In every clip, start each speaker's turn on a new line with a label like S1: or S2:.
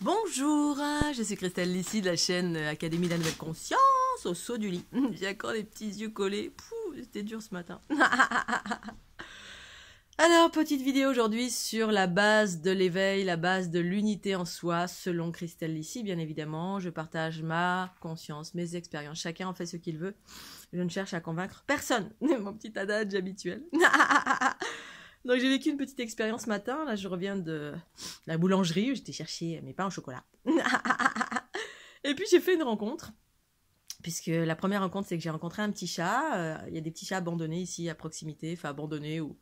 S1: Bonjour, je suis Christelle Lissy de la chaîne Académie de la Nouvelle Conscience, au saut du lit. J'ai encore les petits yeux collés. Pouh, c'était dur ce matin. Alors, petite vidéo aujourd'hui sur la base de l'éveil, la base de l'unité en soi, selon Christelle Lissy, bien évidemment. Je partage ma conscience, mes expériences. Chacun en fait ce qu'il veut. Je ne cherche à convaincre personne. Mon petit adage habituel. Donc j'ai vécu une petite expérience ce matin, là je reviens de la boulangerie où j'étais chercher mes pains au chocolat. Et puis j'ai fait une rencontre, puisque la première rencontre c'est que j'ai rencontré un petit chat, il y a des petits chats abandonnés ici à proximité, enfin abandonnés ou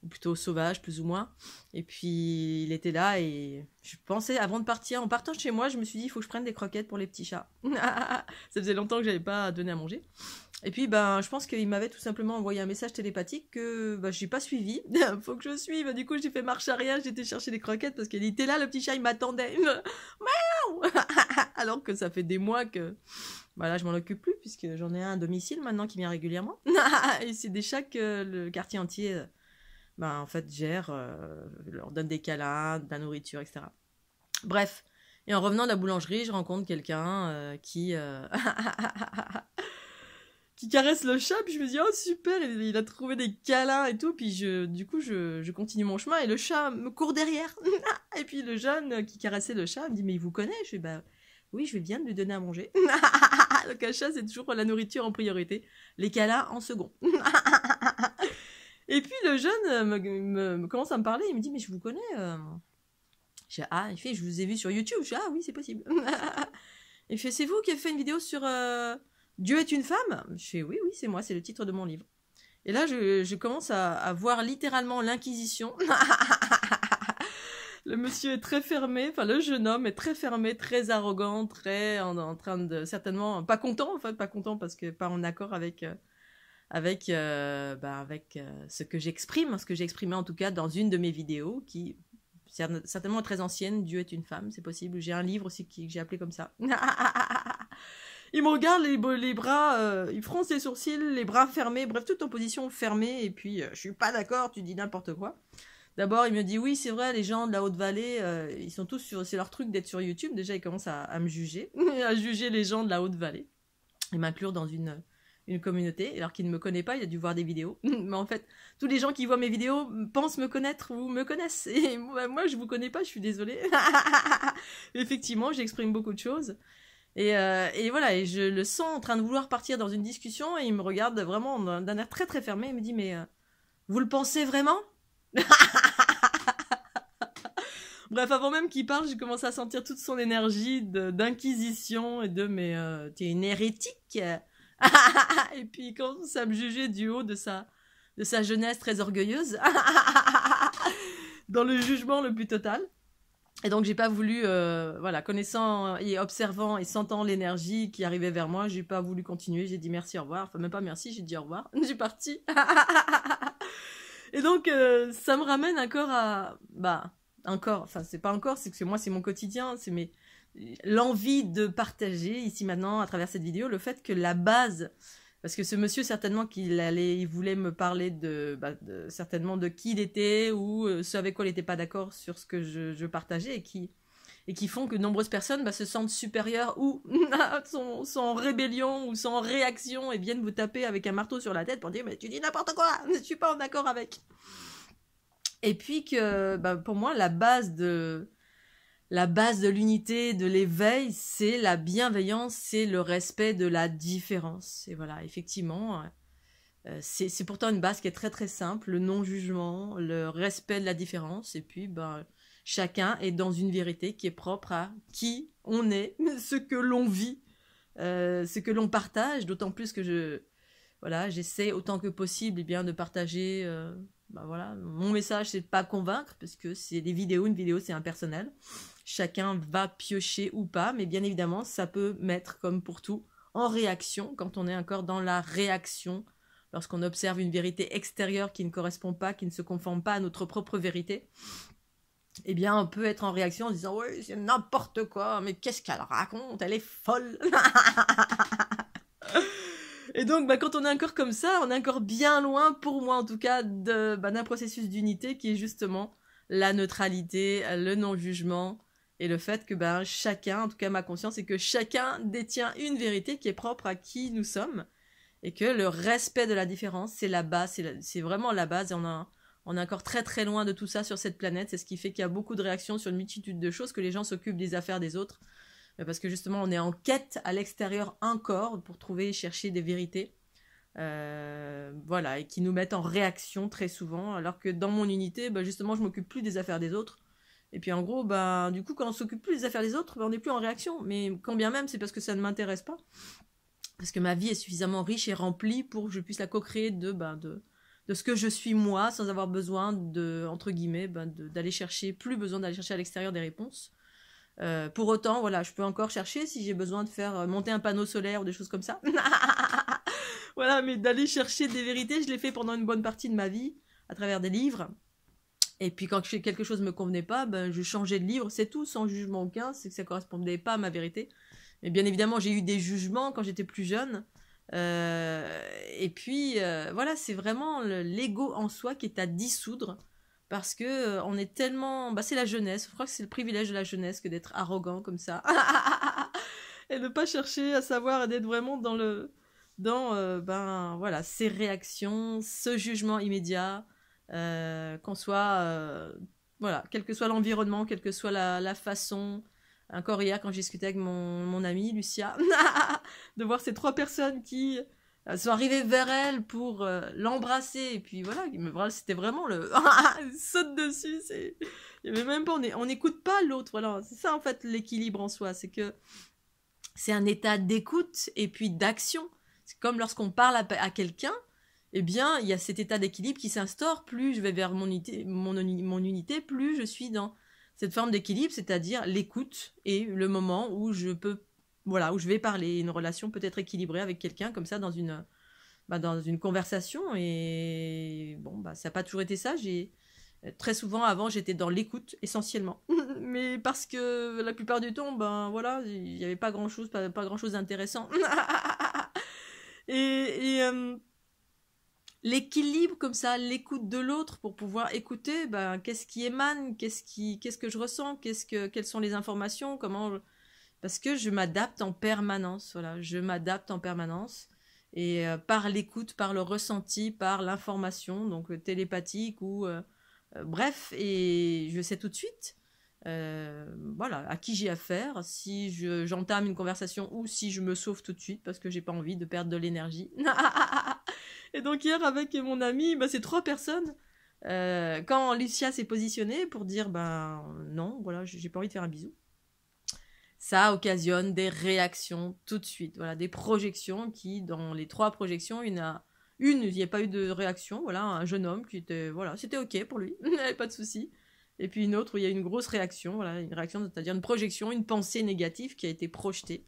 S1: plutôt sauvages plus ou moins. Et puis il était là et je pensais avant de partir, en partant de chez moi, je me suis dit il faut que je prenne des croquettes pour les petits chats. Ça faisait longtemps que j'avais pas donné à manger. Et puis, je pense qu'il m'avait tout simplement envoyé un message télépathique que je n'ai pas suivi. Faut que je suive. Du coup, j'ai fait marche arrière, j'étais chercher les croquettes parce qu'il était là, le petit chat, il m'attendait. Alors que ça fait des mois que je m'en occupe plus puisque j'en ai un à domicile maintenant qui vient régulièrement. Et c'est des chats que le quartier entier en fait gère, leur donne des câlins, de la nourriture, etc. Bref. Et en revenant de la boulangerie, je rencontre quelqu'un qui caresse le chat, puis je me dis, oh super, il a trouvé des câlins et tout, puis du coup, je continue mon chemin, et le chat me court derrière. Et puis le jeune qui caressait le chat me dit, mais il vous connaît? Je dis, oui, je viens de lui donner à manger. Donc un chat, c'est toujours la nourriture en priorité, les câlins en second. Et puis le jeune me commence à me parler, il me dit, mais je vous connais Je dis, il fait, je vous ai vu sur YouTube. Je dis, oui, c'est possible. Il fait, c'est vous qui avez fait une vidéo sur... Dieu est une femme? Je fais oui, c'est moi, c'est le titre de mon livre. Et là, je commence à voir littéralement l'inquisition. Le monsieur est très fermé, enfin le jeune homme est très fermé, très arrogant, très en train de certainement pas content, en fait, pas content parce que pas en accord avec ce que j'exprime, ce que j'ai exprimé en tout cas dans une de mes vidéos qui certainement très ancienne. Dieu est une femme, c'est possible. J'ai un livre aussi que j'ai appelé comme ça. Il me regarde les bras, il fronce les sourcils, les bras fermés, bref, tout en position fermée, et puis je suis pas d'accord, tu dis n'importe quoi. D'abord, il me dit, oui, c'est vrai, les gens de la Haute-Vallée, ils sont tous sur, c'est leur truc d'être sur YouTube. Déjà, il commence à me juger, à juger les gens de la Haute-Vallée, et m'inclure dans une communauté, alors qu'il ne me connaît pas, il a dû voir des vidéos. Mais en fait, tous les gens qui voient mes vidéos pensent me connaître ou me connaissent. Et moi, je vous connais pas, je suis désolée. Effectivement, j'exprime beaucoup de choses. Et voilà, et je le sens en train de vouloir partir dans une discussion, et il me regarde vraiment d'un air très très fermé, il me dit, mais vous le pensez vraiment? Bref, avant même qu'il parle, j'ai commencé à sentir toute son énergie d'inquisition et mais t'es une hérétique. Et puis il commence à me juger du haut de sa jeunesse très orgueilleuse, dans le jugement le plus total. Et donc j'ai pas voulu, connaissant et observant et sentant l'énergie qui arrivait vers moi, j'ai pas voulu continuer, j'ai dit merci, au revoir. Enfin même pas merci, j'ai dit au revoir, j'ai parti. Et donc ça me ramène encore à, c'est pas encore, c'est que moi c'est mon quotidien, c'est l'envie de partager ici maintenant à travers cette vidéo le fait que la base, parce que ce monsieur certainement il voulait me parler certainement de qui il était ou ce avec quoi il n'était pas d'accord sur ce que je partageais et qui font que de nombreuses personnes se sentent supérieures ou sont en rébellion ou sont en réaction et viennent vous taper avec un marteau sur la tête pour dire mais tu dis n'importe quoi, je suis pas en accord avec. Et puis que pour moi la base de l'unité, de l'éveil, c'est la bienveillance, c'est le respect de la différence. Et voilà, effectivement, c'est pourtant une base qui est très très simple, le non-jugement, le respect de la différence, et puis chacun est dans une vérité qui est propre à qui on est, ce que l'on vit, ce que l'on partage, d'autant plus que j'essaie autant que possible de partager... mon message, c'est de pas convaincre, parce que c'est des vidéos, une vidéo c'est impersonnel. Chacun va piocher ou pas, mais bien évidemment, ça peut mettre, comme pour tout, en réaction, quand on est encore dans la réaction, lorsqu'on observe une vérité extérieure qui ne correspond pas, qui ne se conforme pas à notre propre vérité. Eh bien, on peut être en réaction en se disant « Oui, c'est n'importe quoi, mais qu'est-ce qu'elle raconte? Elle est folle !» Et donc, quand on est encore comme ça, on est encore bien loin, pour moi en tout cas, d'un processus d'unité qui est justement la neutralité, le non-jugement Et le fait que ben, chacun, en tout cas ma conscience, c'est que chacun détient une vérité qui est propre à qui nous sommes. Et que le respect de la différence, c'est la base, c'est vraiment la base. Et on est encore très très loin de tout ça sur cette planète. C'est ce qui fait qu'il y a beaucoup de réactions sur une multitude de choses, que les gens s'occupent des affaires des autres. Parce que justement, on est en quête à l'extérieur encore pour trouver et chercher des vérités. Voilà, et qui nous mettent en réaction très souvent. Alors que dans mon unité, ben, justement, je m'occupe plus des affaires des autres. Et puis en gros, ben, du coup, quand on s'occupe plus des affaires des autres, ben, on n'est plus en réaction. Mais quand bien même, c'est parce que ça ne m'intéresse pas. Parce que ma vie est suffisamment riche et remplie pour que je puisse la co-créer de ce que je suis moi, sans avoir besoin de, entre guillemets, d'aller chercher, plus besoin d'aller chercher à l'extérieur des réponses. Pour autant, voilà, je peux encore chercher si j'ai besoin de faire monter un panneau solaire ou des choses comme ça. Voilà, mais d'aller chercher des vérités, je l'ai fait pendant une bonne partie de ma vie, à travers des livres. Et puis quand quelque chose ne me convenait pas, ben, je changeais de livre, c'est tout, sans jugement aucun, c'est que ça ne correspondait pas à ma vérité. Mais bien évidemment, j'ai eu des jugements quand j'étais plus jeune. Et puis, voilà, c'est vraiment l'ego en soi qui est à dissoudre. Parce que on est tellement... Bah, c'est la jeunesse, je crois que c'est le privilège de la jeunesse que d'être arrogant comme ça. Et de ne pas chercher à savoir et d'être vraiment dans voilà, ces réactions, ce jugement immédiat, qu'on soit... voilà, quel que soit l'environnement, quelle que soit la façon... Encore hier, quand j'ai discuté avec mon amie Lucia, de voir ces 3 personnes qui sont arrivées vers elle pour l'embrasser. Et puis voilà, c'était vraiment le saute dessus. Il y avait même pas, on n'écoute pas l'autre. Voilà, c'est ça en fait l'équilibre en soi. C'est que c'est un état d'écoute et puis d'action. C'est comme lorsqu'on parle à quelqu'un, eh bien, il y a cet état d'équilibre qui s'instaure. Plus je vais vers mon unité, plus je suis dans cette forme d'équilibre, c'est-à-dire l'écoute et le moment où je peux, voilà, où je vais parler, une relation peut-être équilibrée avec quelqu'un comme ça dans une conversation. Et bon, bah, ça n'a pas toujours été ça. Très souvent avant, j'étais dans l'écoute essentiellement, mais parce que la plupart du temps, ben voilà, il n'y avait pas grand-chose, pas grand-chose d'intéressant. et l'équilibre comme ça, l'écoute de l'autre pour pouvoir écouter, ben, qu'est-ce qui émane, qu'est-ce que je ressens, quelles sont les informations, parce que je m'adapte en permanence, voilà, je m'adapte en permanence, et par l'écoute, par le ressenti, par l'information, donc télépathique ou bref, et je sais tout de suite, voilà, à qui j'ai affaire, si j'entame une conversation ou si je me sauve tout de suite parce que j'ai pas envie de perdre de l'énergie. Et donc hier avec mon ami, bah, ces 3 personnes, quand Lucia s'est positionnée pour dire ben non, voilà, j'ai pas envie de faire un bisou, ça occasionne des réactions tout de suite, voilà, des projections qui, dans les 3 projections, il n'y a pas eu de réaction, voilà, un jeune homme qui était, voilà, c'était ok pour lui, il n'y avait pas de souci. Et puis une autre où il y a une grosse réaction, voilà, une réaction, c'est-à-dire une projection, une pensée négative qui a été projetée.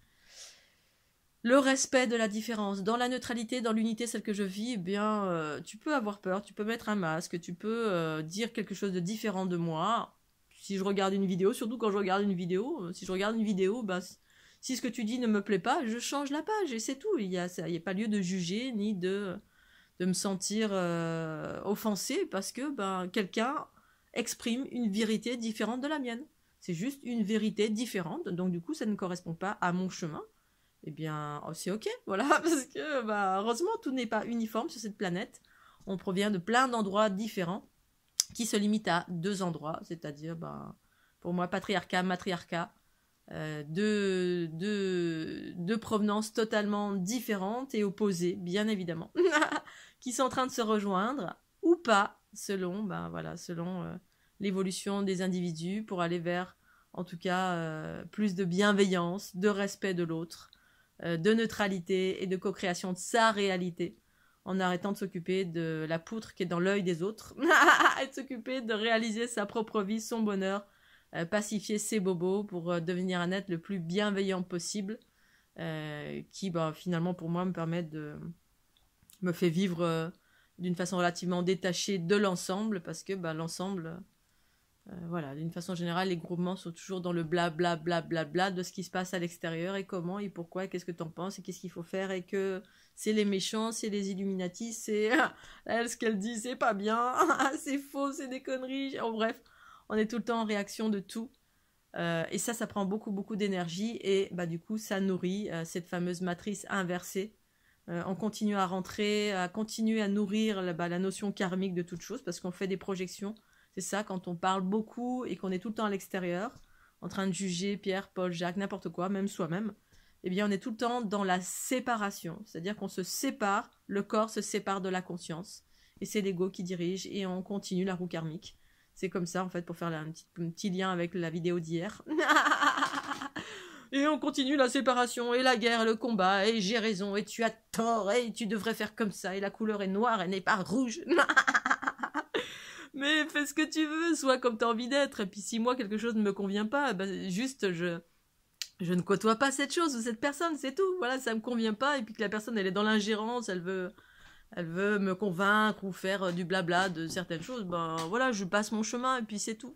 S1: Le respect de la différence, dans la neutralité, dans l'unité, celle que je vis, eh bien, tu peux avoir peur, tu peux mettre un masque, tu peux dire quelque chose de différent de moi. Si je regarde une vidéo, surtout quand je regarde une vidéo, si je regarde une vidéo, bah, si ce que tu dis ne me plaît pas, je change la page et c'est tout. Il n'y a pas lieu de juger ni de me sentir offensée parce que ben, quelqu'un exprime une vérité différente de la mienne. C'est juste une vérité différente, donc du coup ça ne correspond pas à mon chemin. Eh bien, c'est ok, voilà, parce que bah, heureusement tout n'est pas uniforme sur cette planète. On provient de plein d'endroits différents qui se limitent à 2 endroits, c'est-à-dire, bah, pour moi, patriarcat, matriarcat, deux provenances totalement différentes et opposées, bien évidemment, qui sont en train de se rejoindre ou pas, selon, ben, voilà, selon l'évolution des individus pour aller vers, en tout cas, plus de bienveillance, de respect de l'autre, de neutralité et de co-création de sa réalité, en arrêtant de s'occuper de la poutre qui est dans l'œil des autres, et de s'occuper de réaliser sa propre vie, son bonheur, pacifier ses bobos pour devenir un être le plus bienveillant possible, qui bah, finalement pour moi me fait vivre d'une façon relativement détachée de l'ensemble, parce que bah, l'ensemble, voilà, d'une façon générale, les groupements sont toujours dans le bla bla bla bla bla de ce qui se passe à l'extérieur et comment et pourquoi et qu'est-ce que t'en penses et qu'est-ce qu'il faut faire et que c'est les méchants, c'est les Illuminati, c'est elle ce qu'elle dit c'est pas bien, c'est faux, c'est des conneries, en bref, on est tout le temps en réaction de tout. Et ça prend beaucoup d'énergie et bah, du coup, ça nourrit cette fameuse matrice inversée. On continue à rentrer, à continuer à nourrir la notion karmique de toute chose parce qu'on fait des projections. C'est ça, quand on parle beaucoup et qu'on est tout le temps à l'extérieur, en train de juger Pierre, Paul, Jacques, n'importe quoi, même soi-même, eh bien on est tout le temps dans la séparation. C'est-à-dire qu'on se sépare, le corps se sépare de la conscience. Et c'est l'ego qui dirige et on continue la roue karmique. C'est comme ça, en fait, pour faire un petit lien avec la vidéo d'hier. Et on continue la séparation et la guerre, le combat, et j'ai raison, et tu as tort, et tu devrais faire comme ça, et la couleur est noire, elle n'est pas rouge. Mais fais ce que tu veux, sois comme tu as envie d'être. Et puis si moi, quelque chose ne me convient pas, ben, juste, je ne côtoie pas cette chose ou cette personne, c'est tout. Voilà, ça me convient pas, et puis que la personne, elle est dans l'ingérence, elle veut me convaincre ou faire du blabla de certaines choses, ben voilà, je passe mon chemin et puis c'est tout.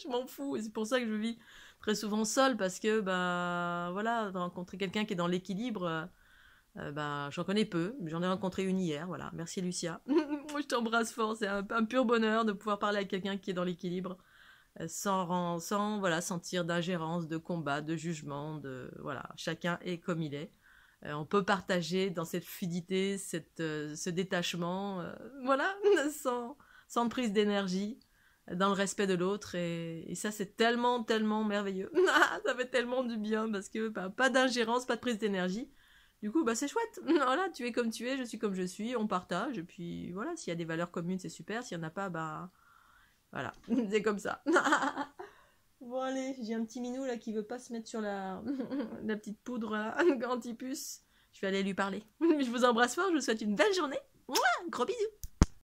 S1: Je m'en fous et c'est pour ça que je vis très souvent seule parce que ben voilà, rencontrer quelqu'un qui est dans l'équilibre, ben j'en connais peu. J'en ai rencontré une hier, voilà. Merci Lucia. Moi je t'embrasse fort, c'est un pur bonheur de pouvoir parler à quelqu'un qui est dans l'équilibre sans voilà sentir d'ingérence, de combat, de jugement, de voilà, chacun est comme il est. On peut partager dans cette fluidité, ce détachement, voilà, sans prise d'énergie, dans le respect de l'autre. Et ça, c'est tellement merveilleux. Ça fait tellement du bien parce que bah, pas d'ingérence, pas de prise d'énergie. Du coup, bah, c'est chouette. Voilà, tu es comme tu es, je suis comme je suis, on partage. Et puis voilà, s'il y a des valeurs communes, c'est super. S'il n'y en a pas, bah voilà, c'est comme ça. Bon allez, j'ai un petit minou là qui veut pas se mettre sur la petite poudre là, anti-puce. Je vais aller lui parler. Je vous embrasse fort, je vous souhaite une belle journée. Mouah, gros bisous.